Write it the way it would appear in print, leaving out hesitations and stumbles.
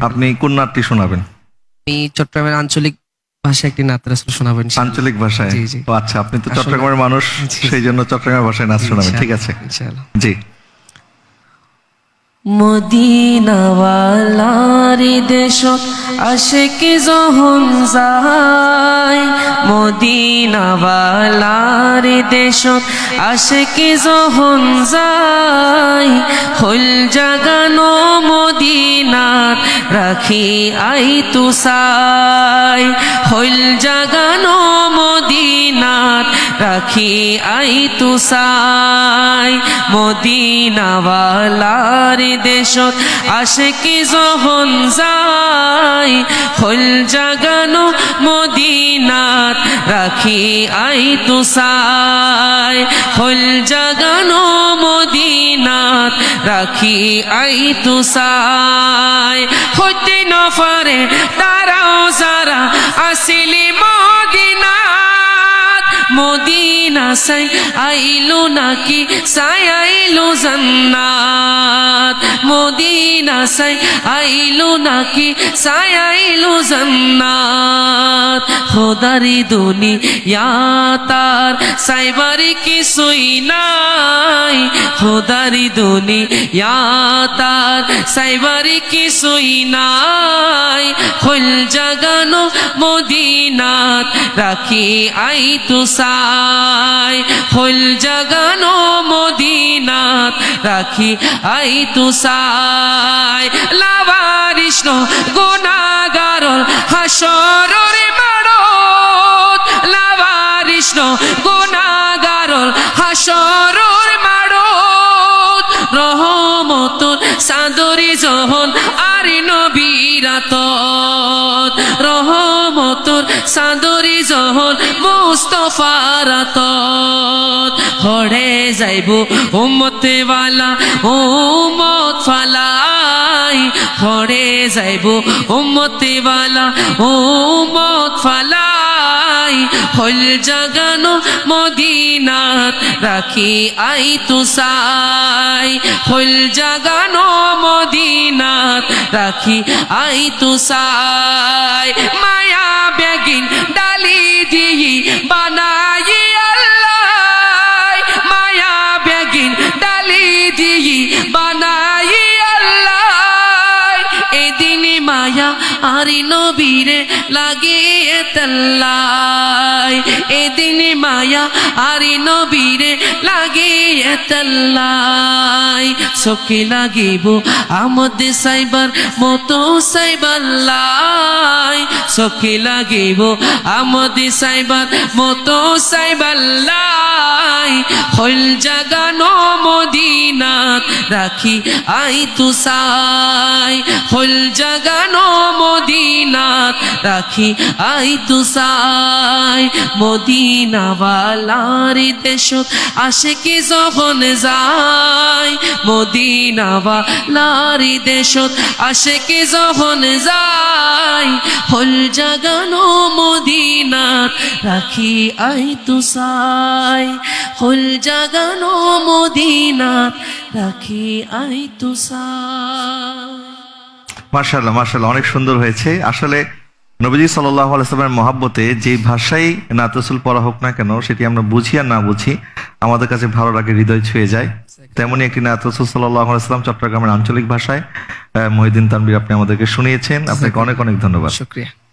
আপনি কোন নাটটি শোনাবেন? আমি চট্টগ্রামের আঞ্চলিক ভাষায় একটি নাচ রাসূল শোনাবো ইনশাআল্লাহ। আঞ্চলিক ভাষায়? জি, জি। ও আচ্ছা, আপনি তো আসলে- চট্টগ্রামের মানুষ, জি। সেই জন্য চট্টগ্রামের ভাষায় নাচ শোনাবেন। ঠিক আছে, ইনশাআল্লাহ। জি। মদিনাওয়ালার দেশত আশিক যখন যায়, মদিনাওয়ালার দেশত আশিক যখন যায়, হল জাগানো মদিনাত রাখি আই তুসাই, হল জাগানো মদিনাত রাখি আই তুসাই, মদিনাওয়ালার দেশত আশিকি যখন যায়, হল জাগানো মদিনাত রাখি আই তুসাই, হল জাগানো মদিনাত রাখি আই তুসাই, হইতে নফারে তারাও যারা আসিলি মদিনাত, মদিনা সাই আইলো নাকি সাই আইলো জান্নাত, মদিনা সাই আইলো নাকি সাই আইলো জান্নাত, খোদারি দুনিয়া তার সাইবারি কিছুই নাই, খোদারি দুনিয়া তার সাইবারি কিছুই নাই, হল জাগানো মদিনাত রাখি আই তুসাই, হল জাগানো মদিনাত রাখি আই তুসাই, লাবারিষ্ণ গুনাহগারর হাসরের মাড়ত, লাবারিষ্ণ গুনাহগারর হাসরের মাড়ত, রহমতুর চাদরি যখন আর নবীরাতত, রহমতুর চাদরি যখন মুস্তফার আতত, হড়ে যাইব উম্মতে ওয়ালা উম্মত ফালাই, হড়ে যাইব উম্মতে ওয়ালা উম্মত ফালাই, হল জাগানো মদিনাত রাখি আই তুসাই, হল জাগানো মদিনাত রাখি আই তুসাই, মায়া বেগিন ডালি দিই বানাই আল্লাহ, মায়া বেগিন ডালি দিই বানাই আল্লাহ, এদিন মায়া আরি নবীরে লাগিয়ে তাল্লাই, এদিন মায়া আরি নবীরে লাগিয়ে তাল্লাই, সখী লাগিব আমদ সাইবার মতো সাইবাল্লাই, সখী লাগিব আমদ সাইবার মতো সাইবাল্লাই, হল জাগানো মদিনাত রাখি আই তুসাই, হল জাগানো মদিনাত রাখি আই তুসাই, মদিনাওয়ালার দেশত আশিকি যখন যায়, মদিনাওয়ালার দেশত আশিকি যখন যায়, হল জাগানো মদিনাত রাখি আই তুসাই, হল জাগানো মদিনাত রাখি আই তুসাই। মাশাআল্লাহ, মাশাআল্লাহ, অনেক সুন্দর হয়েছে। আসলে নবীজি সাল্লাল্লাহু আলাইহি ওয়াসাল্লামের মহাব্বতে যে ভাষাই নাত রাসূল পড়া হোক না কেন, সেটি আমরা বুঝি আর না বুঝি আমাদের কাছে ভালো লাগে, হৃদয় ছুঁয়ে যায়। তেমনি একটি নাত রাসূল সাল্লাল্লাহু আলাইহি ওয়াসাল্লাম চট্টগ্রামের আঞ্চলিক ভাষায় মহিউদ্দিন তানভীর আপনি আমাদেরকে শুনিয়েছেন। আপনাকে অনেক অনেক ধন্যবাদ। শুকরিয়া।